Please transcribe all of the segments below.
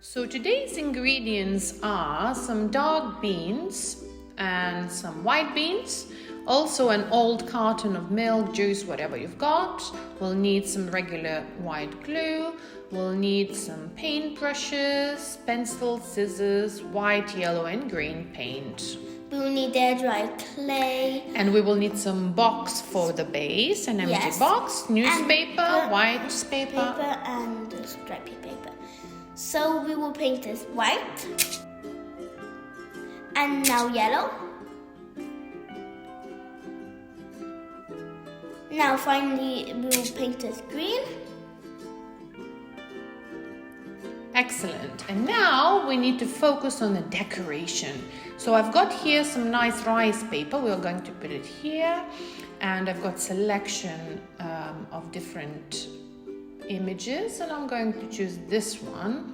So today's ingredients are some dark beans and some white beans, also an old carton of milk, juice, whatever you've got. We'll need some regular white glue. We'll need some paint brushes, pencils, scissors, white, yellow and green paint. We will need air dry clay. And we will need some box for the base, an empty box, newspaper, white paper. And stripy paper. So we will paint this white. And now yellow. Now finally we will paint this green. Excellent. And now we need to focus on the decoration. So I've got here some nice rice paper. We're going to put it here. And I've got selection of different images. And I'm going to choose this one.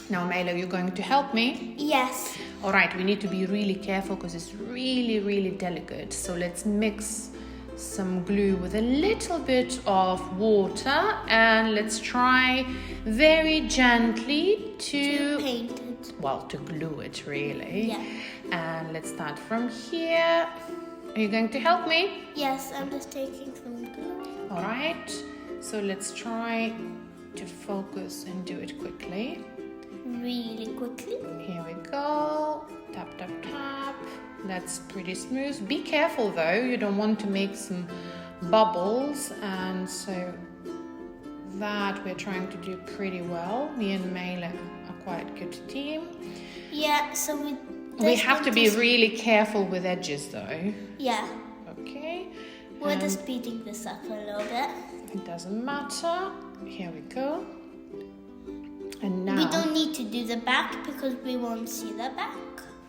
Now, Mela, you're going to help me? Yes. All right, we need to be really careful because it's really, really delicate. So let's mix some glue with a little bit of water and let's try very gently to paint it. Well, to glue it really. Yeah. And let's start from here. Are you going to help me? Yes, I'm just taking some glue. All right, so let's try to focus and do it quickly. Really quickly. Here we go. Tap, tap, tap. That's pretty smooth. Be careful though, you don't want to make some bubbles, and so that we're trying to do pretty well. Me and Mela are quite a good team. Yeah, so we have to be really careful with edges though. Yeah. Okay. We're just speeding this up a little bit. It doesn't matter. Here we go. And now we don't need to do the back because we won't see the back.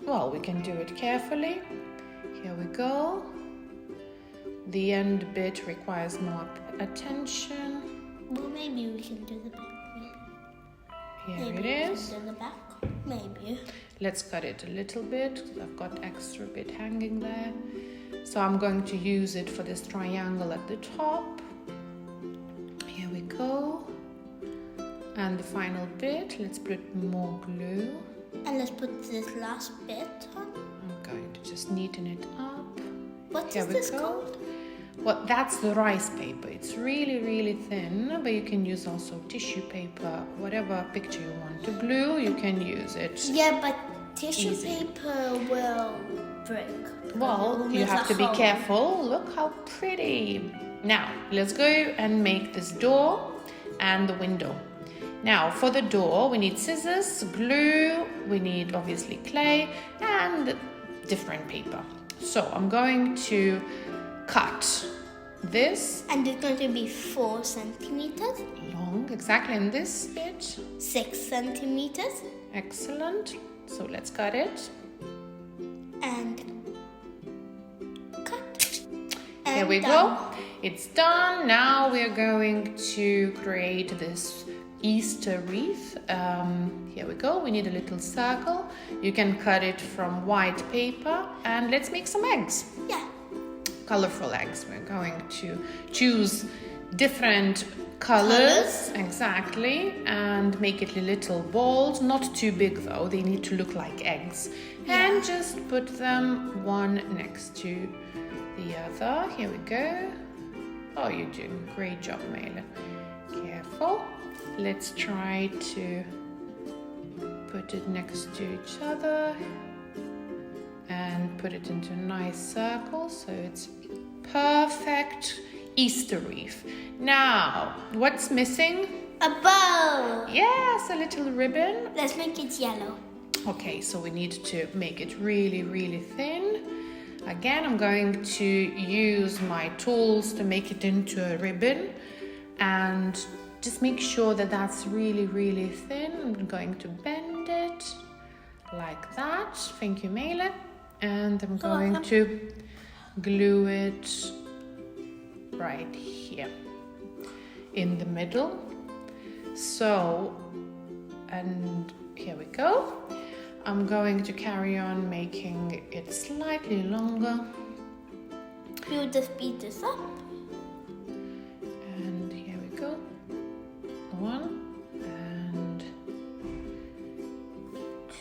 Well, we can do it carefully. Here we go. The end bit requires more attention. Well, maybe we can do the back. Here maybe it is. We can do the back. Maybe. Let's cut it a little bit because I've got extra bit hanging there. So I'm going to use it for this triangle at the top. Here we go. And the final bit, let's put more glue. And let's put this last bit on. I'm going to just neaten it up. What is this called? Well, that's the rice paper. It's really, really thin, but you can use also tissue paper, whatever picture you want to glue, you can use it. Yeah, but tissue paper will break. Well, you have to be careful. Look how pretty. Now, let's go and make this door and the window. Now, for the door, we need scissors, glue, we need obviously clay and different paper. So I'm going to cut this. And it's going to be 4 centimeters. Long, exactly, in this bit. 6 centimeters. Excellent. So let's cut it. And cut. And there we go. It's done. Now we're going to create this Easter wreath. Here we go. We need a little circle. You can cut it from white paper and let's make some eggs. Yeah. Colorful eggs. We're going to choose different colors. Exactly, and make it little balls, not too big though, they need to look like eggs. Yeah. And just put them one next to the other. Here we go. Oh, you're doing a great job, Mela. Careful. Let's try to put it next to each other and put it into a nice circle so it's perfect Easter wreath. Now, what's missing? A bow. Yes, a little ribbon. Let's make it yellow. Okay, so we need to make it really, really thin. Again, I'm going to use my tools to make it into a ribbon and just make sure that that's really, really thin. I'm going to bend it like that. Thank you, Mela. And I'm going to glue it right here in the middle. So, and here we go. I'm going to carry on making it slightly longer. We'll just speed this up. And here we go. One and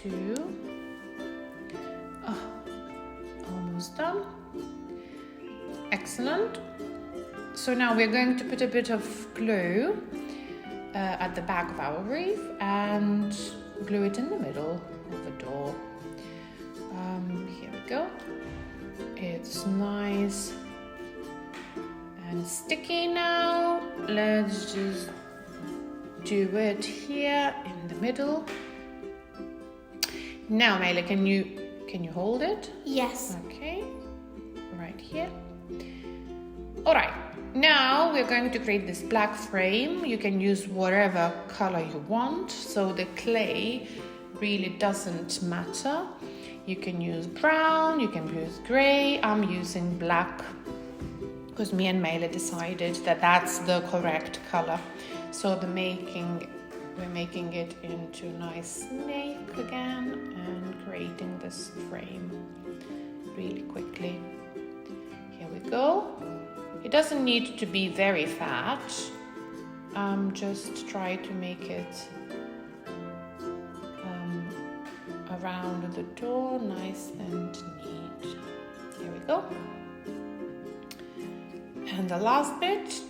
2. Oh, almost done. Excellent. So now we're going to put a bit of glue at the back of our wreath and glue it in the middle of the door. Here we go. It's nice and sticky now. Let's just do it here in the middle. Now, Mele, can you hold it? Yes. Okay, right here. All right, now we're going to create this black frame. You can use whatever color you want, so the clay really doesn't matter. You can use brown, you can use gray. I'm using black because me and Mele decided that that's the correct color. So we're making it into a nice snake again and creating this frame really quickly. Here we go. It doesn't need to be very fat. Just try to make it around the door nice and neat. Here we go. And the last bit.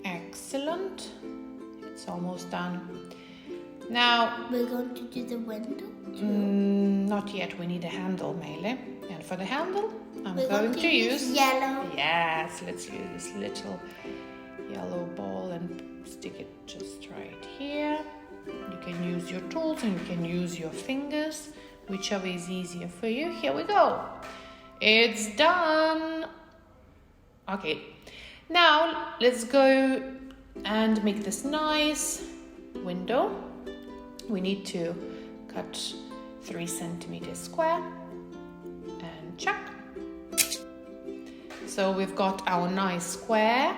Excellent. It's almost done. Now we're going to do the window too. Not yet. We need a handle, Mele. And for the handle, we're going to use yellow. Yes, let's use this little yellow ball and stick it just right here. You can use your tools and you can use your fingers, whichever is easier for you. Here we go. It's done. Okay, now let's go and make this nice window. We need to cut 3 centimeters square and chuck. So we've got our nice square.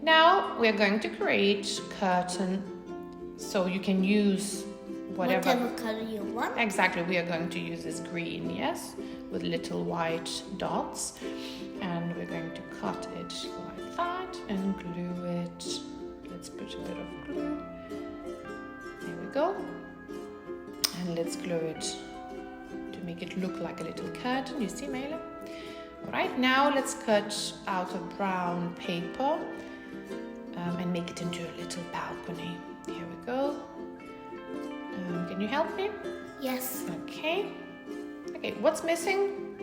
Now we're going to create curtain. So you can use whatever color you want. Exactly, we are going to use this green, yes, with little white dots. And we're going to cut it like that and glue it. Let's put a bit of glue. There we go. And let's glue it to make it look like a little curtain. You see, Mele? All right, now let's cut out a brown paper and make it into a little balcony. Here we go. Can you help me? Yes. Okay. Okay, what's missing?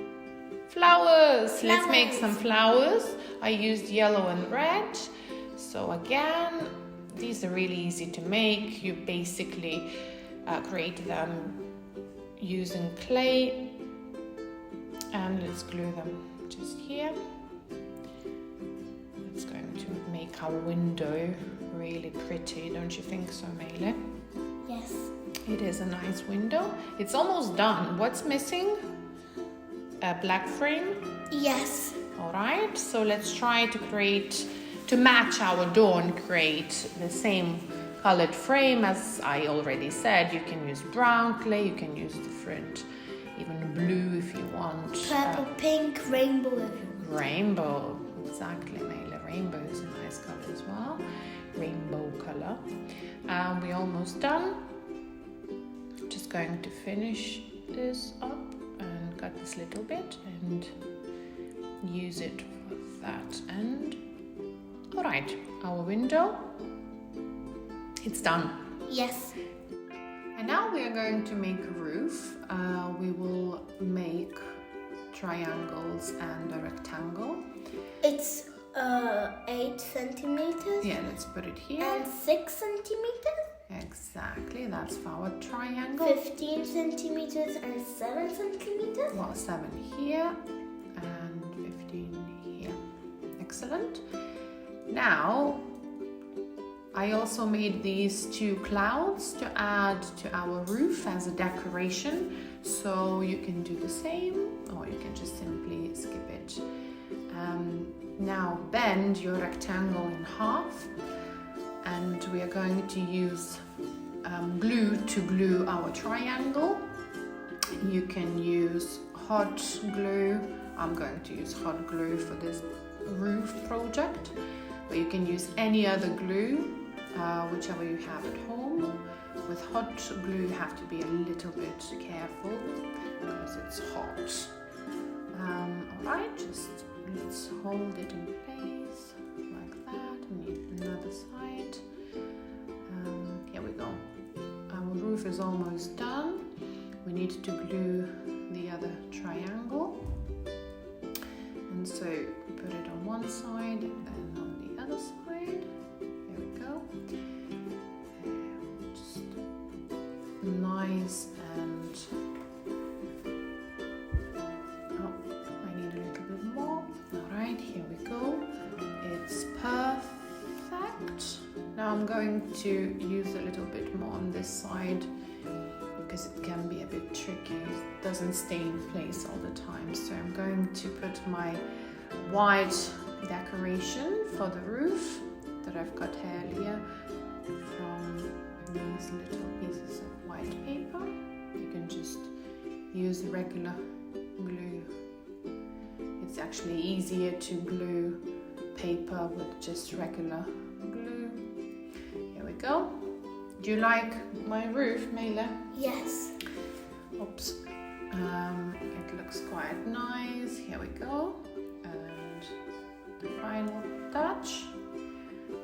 Flowers. Let's make some flowers. I used yellow and red. So again, these are really easy to make. You basically create them using clay. And let's glue them just here. It's going to make our window really pretty, don't you think so, Mele? Yes. It is a nice window. It's almost done. What's missing? A black frame? Yes. All right, so let's try to match our door and create the same colored frame. As I already said, you can use brown clay, you can use different, even blue if you want. Purple, pink, rainbow if you want. Rainbow, exactly, Mele. Rainbow is a nice color as well. Rainbow color. We're almost done. Just going to finish this up and cut this little bit and use it for that end. All right, our window, it's done. Yes. And now we are going to make a roof. We will make triangles and a rectangle. It's 8 centimeters. Yeah, let's put it here. And 6 centimeters. Exactly, that's for our triangle. 15 centimeters and 7 centimeters. Well, 7 here and 15 here. Excellent. Now, I also made these 2 clouds to add to our roof as a decoration. So you can do the same, or you can just simply skip it. Now bend your rectangle in half, and we are going to use glue to glue our triangle. You can use hot glue. I'm going to use hot glue for this roof project, but you can use any other glue. whichever you have at home. With hot glue you have to be a little bit careful because it's hot. Alright, just let's hold it in place like that, and another side. Here we go. Our roof is almost done. We need to glue the other triangle. And so put it on one side and then on the other side. There we go. Just nice and I need a little bit more. Alright, here we go. It's perfect. Now I'm going to use a little bit more on this side because it can be a bit tricky. It doesn't stay in place all the time. So I'm going to put my white decoration for the roof that I've got earlier from these little pieces of white paper. You can just use regular glue. It's actually easier to glue paper with just regular glue. Here we go. Do you like my roof, Mela? Yes. Oops. It looks quite nice. Here we go. And the final touch.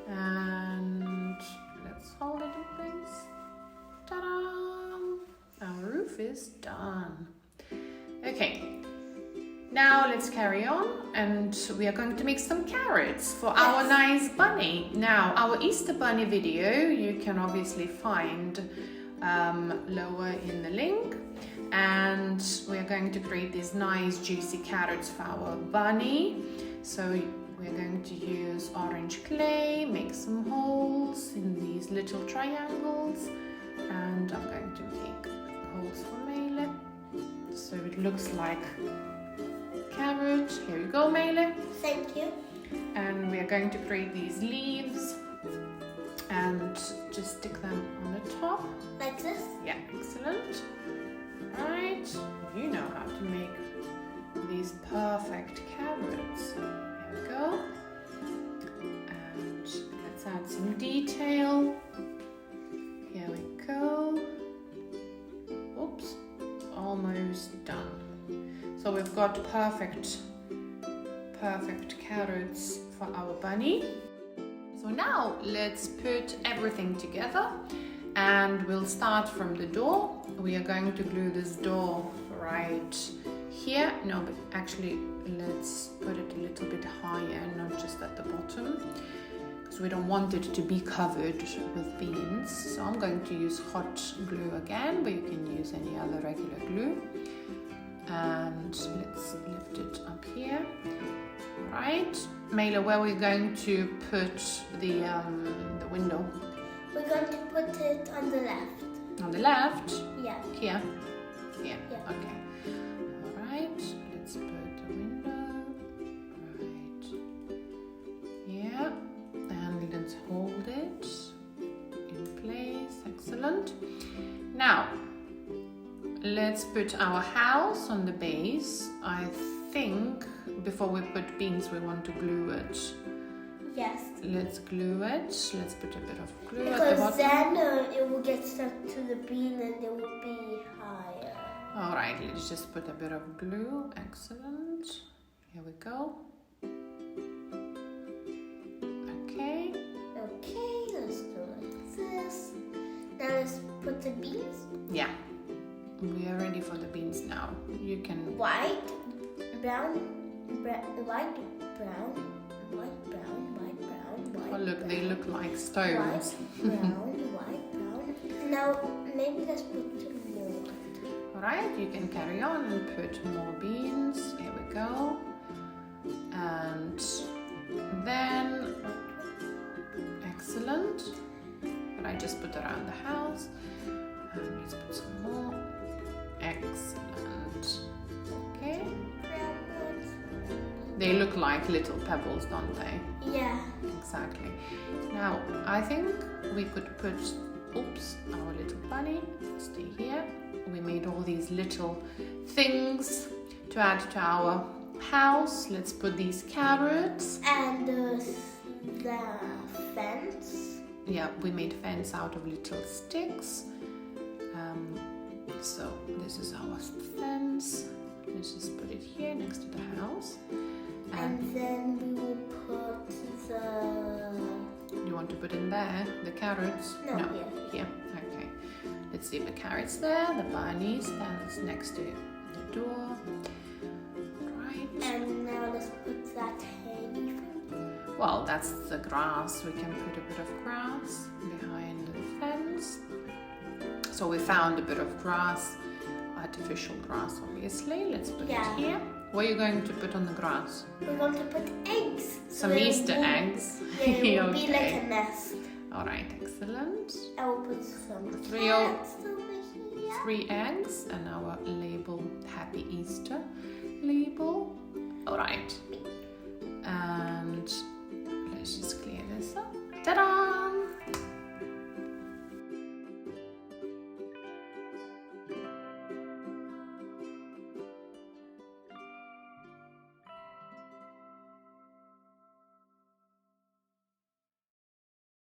And let's hold it in place. Ta-da! Our roof is done. Okay. Now let's carry on, and we are going to make some carrots for our nice bunny. Now, our Easter bunny video you can obviously find lower in the link, and we are going to create these nice juicy carrots for our bunny. So we're going to use orange clay, make some holes in these little triangles, and I'm going to make holes for Mele so it looks like carrot. Here you go, Mele. Thank you. And we are going to create these leaves and just stick them on the top. Like this? Yeah, excellent. Right, you know how to make these perfect carrots. Here we go. And let's add some detail. Here we go. Oops, almost done. So we've got perfect carrots for our bunny. So now let's put everything together, and we'll start from the door. We are going to glue this door right here. No, but actually let's put it a little bit higher, not just at the bottom, because we don't want it to be covered with beans. So I'm going to use hot glue again, but you can use any other regular glue. And let's lift it up here. All right, Mela, where are we going to put the window? We're going to put it on the left. On the left? Yeah. Here? Yeah. Yeah. Okay. All right, let's put the window right here, and let's hold it in place. Excellent. Now, let's put our house on the base. I think before we put beans, we want to glue it. Yes. Let's glue it. Let's put a bit of glue because at the bottom. then it will get stuck to the bean and it will be higher. All right, let's just put a bit of glue. Excellent. Here we go. Okay. Okay, let's do like this. Now let's put the beans. Yeah. We are ready for the beans now. You can... White, brown, white, brown, white, brown, white, brown, white. Oh, look, brown, they look like stones. White, brown, white, brown. Now, maybe let's put more. All right, you can carry on and put more beans. Here we go. And then... Excellent. But I just put around the house. And let's put some more. Excellent. Okay. They look like little pebbles, don't they? Yeah. Exactly. Now, I think we could put, oops, our little bunny, stay here. We made all these little things to add to our house. Let's put these carrots. And the fence. yeah, we made fence out of little sticks. So this is our fence. Let's just put it here next to the house. And then we will put the... You want to put in there the carrots? No, here. Okay. Let's see the carrots there, the bunny stands next to the door. Right. And now let's put that hay thing. Well, that's the grass. We can put a bit of grass behind the fence. So we found a bit of grass, artificial grass, obviously. Let's put it here. What are you going to put on the grass? We're going to put eggs. Some Easter eggs. Yeah, it will Okay. be like a nest. All right, excellent. I will put some Three cats over here. 3 eggs and our label, Happy Easter label. All right.